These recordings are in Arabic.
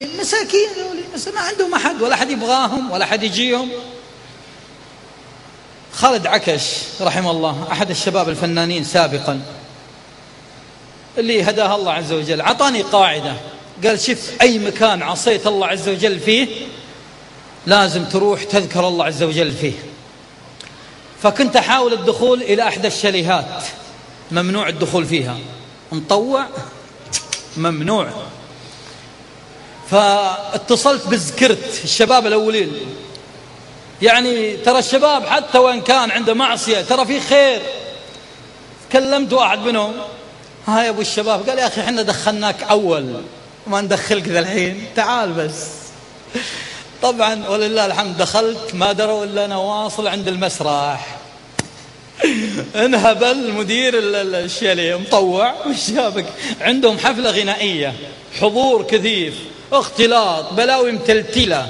مساكين ما عندهم أحد، ولا أحد يبغاهم ولا أحد يجيهم. خالد عكش رحمه الله أحد الشباب الفنانين سابقا اللي هداه الله عز وجل، عطاني قاعدة، قال شف أي مكان عصيت الله عز وجل فيه لازم تروح تذكر الله عز وجل فيه. فكنت أحاول الدخول إلى أحد الشاليهات ممنوع الدخول فيها، مطوع ممنوع. فاتصلت بذكرت الشباب الأولين، يعني ترى الشباب حتى وإن كان عنده معصية ترى في خير. كلمت واحد منهم، ها يا أبو الشباب، قال يا أخي حنا دخلناك أول وما ندخلك ذا الحين، تعال بس. طبعا ولله الحمد دخلت، ما دروا إلا أنا واصل عند المسرح، انهبل مدير الشاليه مطوع والشابك عندهم حفلة غنائية، حضور كثير، اختلاط، بلاوي متلتلة،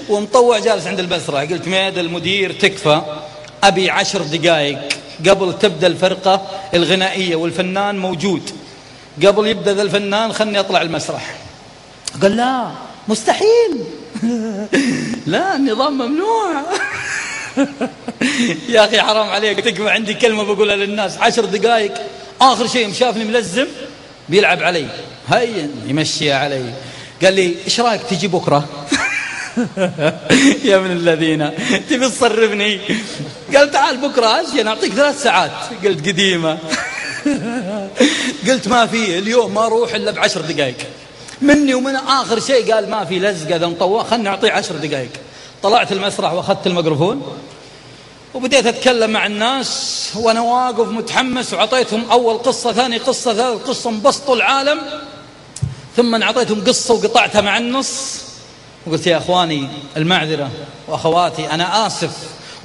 ومطوع جالس عند المسرح. قلت ميد المدير تكفى، أبي 10 دقائق قبل تبدأ الفرقة الغنائية والفنان موجود، قبل يبدأ ذا الفنان خلني أطلع المسرح. قال لا مستحيل، لا النظام ممنوع. يا أخي حرام عليك، تكفى عندي كلمة بقولها للناس، 10 دقائق. آخر شيء مشافني ملزم بيلعب علي، هين يمشيها علي. قال لي إيش رأيك تجي بكرة؟ يا من الذين تبي تصرفني. قال تعال بكرة أجي نعطيك 3 ساعات. قلت قديمة. قلت ما في اليوم ما أروح إلا ب10 دقائق مني ومن آخر شيء. قال ما في لزقة ذا مطوع، خلنا نعطيه 10 دقائق. طلعت المسرح وأخذت الميكروفون وبديت أتكلم مع الناس وأنا واقف متحمس، وعطيتهم أول قصة، ثاني قصة، ثالث قصة، انبسطوا العالم. ثم أعطيتهم قصة وقطعتها مع النص وقلت يا أخواني المعذرة وأخواتي أنا آسف،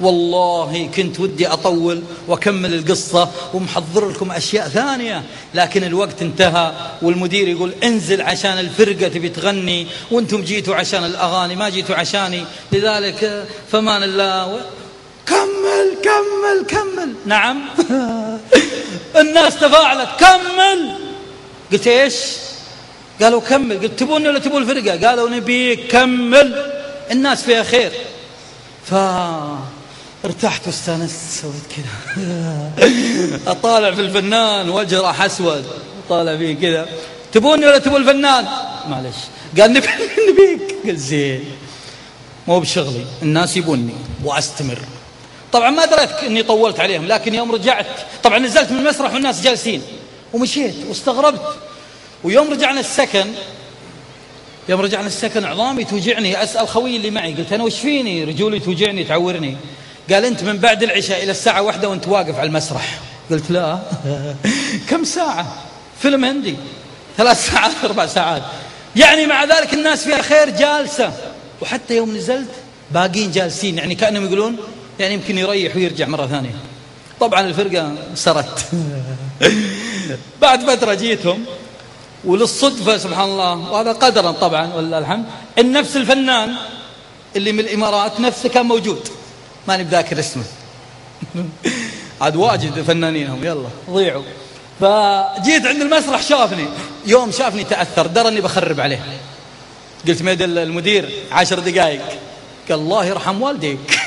والله كنت ودي أطول وأكمل القصة ومحضر لكم أشياء ثانية، لكن الوقت انتهى، والمدير يقول انزل عشان الفرقة تبي تغني وانتم جيتوا عشان الأغاني ما جيتوا عشاني، لذلك فمان الله. كمل كمل كمل. نعم. الناس تفاعلت كمل. قلت ايش؟ قالوا كمل. قلت تبوني ولا تبون الفرقة؟ قالوا نبيك كمل، الناس فيها خير. فارتحت واستانست، سويت كذا. اطالع في الفنان وجهه راح اسود، طالع فيه كذا، تبوني ولا تبون الفنان؟ معلش. قال نبيك. قلت زين، مو بشغلي، الناس يبوني واستمر. طبعا ما دريت اني طولت عليهم، لكن يوم رجعت طبعا نزلت من المسرح والناس جالسين ومشيت واستغربت. ويوم رجعنا السكن عظامي توجعني، أسأل خوي اللي معي، قلت أنا وش فيني؟ رجولي توجعني تعورني. قال أنت من بعد العشاء إلى الساعة 1 وأنت واقف على المسرح. قلت لا. كم ساعة؟ فيلم هندي 3 ساعات 4 ساعات. يعني مع ذلك الناس فيها خير جالسة، وحتى يوم نزلت باقين جالسين، يعني كأنهم يقولون يعني يمكن يريح ويرجع مرة ثانية. طبعا الفرقة سرت. بعد فترة جيتهم، وللصدفة سبحان الله وهذا قدرا طبعا ولله الحمد، إن نفس الفنان اللي من الإمارات نفسه كان موجود، ماني بذاكر اسمه. عاد واجد فنانينهم يلا ضيعوا. فجيت عند المسرح، شافني، يوم شافني تأثر، درى أني بخرب عليه. قلت ميد المدير 10 دقائق. قال الله يرحم والديك.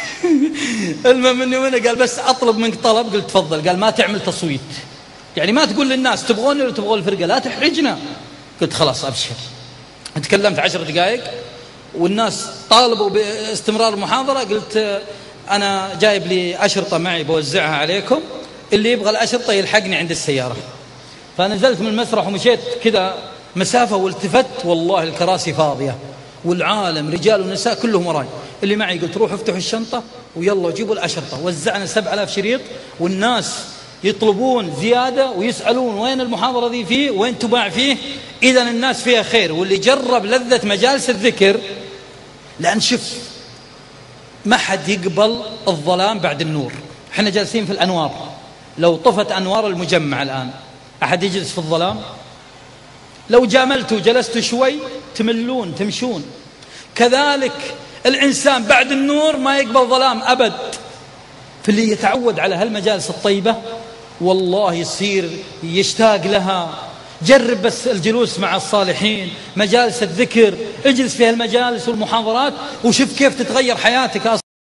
المهم مني ومنه، قال بس أطلب منك طلب. قلت تفضل. قال ما تعمل تصويت، يعني ما تقول للناس تبغوني ولا تبغون الفرقة، لا تحرجنا. قلت خلاص أبشر. تكلمت 10 دقائق والناس طالبوا باستمرار المحاضرة. قلت أنا جايب لي أشرطة معي بوزعها عليكم، اللي يبغى الأشرطة يلحقني عند السيارة. فنزلت من المسرح ومشيت كذا مسافة، والتفت والله الكراسي فاضية والعالم رجال ونساء كلهم وراي. اللي معي قلت روحوا افتحوا الشنطة ويلا جيبوا الأشرطة. وزعنا 7000 شريط، والناس يطلبون زيادة ويسألون وين المحاضرة ذي فيه، وين تباع فيه. إذا الناس فيها خير، واللي جرب لذة مجالس الذكر، لأن شوف ما حد يقبل الظلام بعد النور. احنا جالسين في الأنوار، لو طفت أنوار المجمع الآن أحد يجلس في الظلام؟ لو جاملتوا جلستوا شوي تملون تمشون. كذلك الإنسان بعد النور ما يقبل ظلام أبد. فاللي يتعود على هالمجالس الطيبة والله يصير يشتاق لها. جرب بس الجلوس مع الصالحين، مجالس الذكر، اجلس في المجالس والمحاضرات وشوف كيف تتغير حياتك.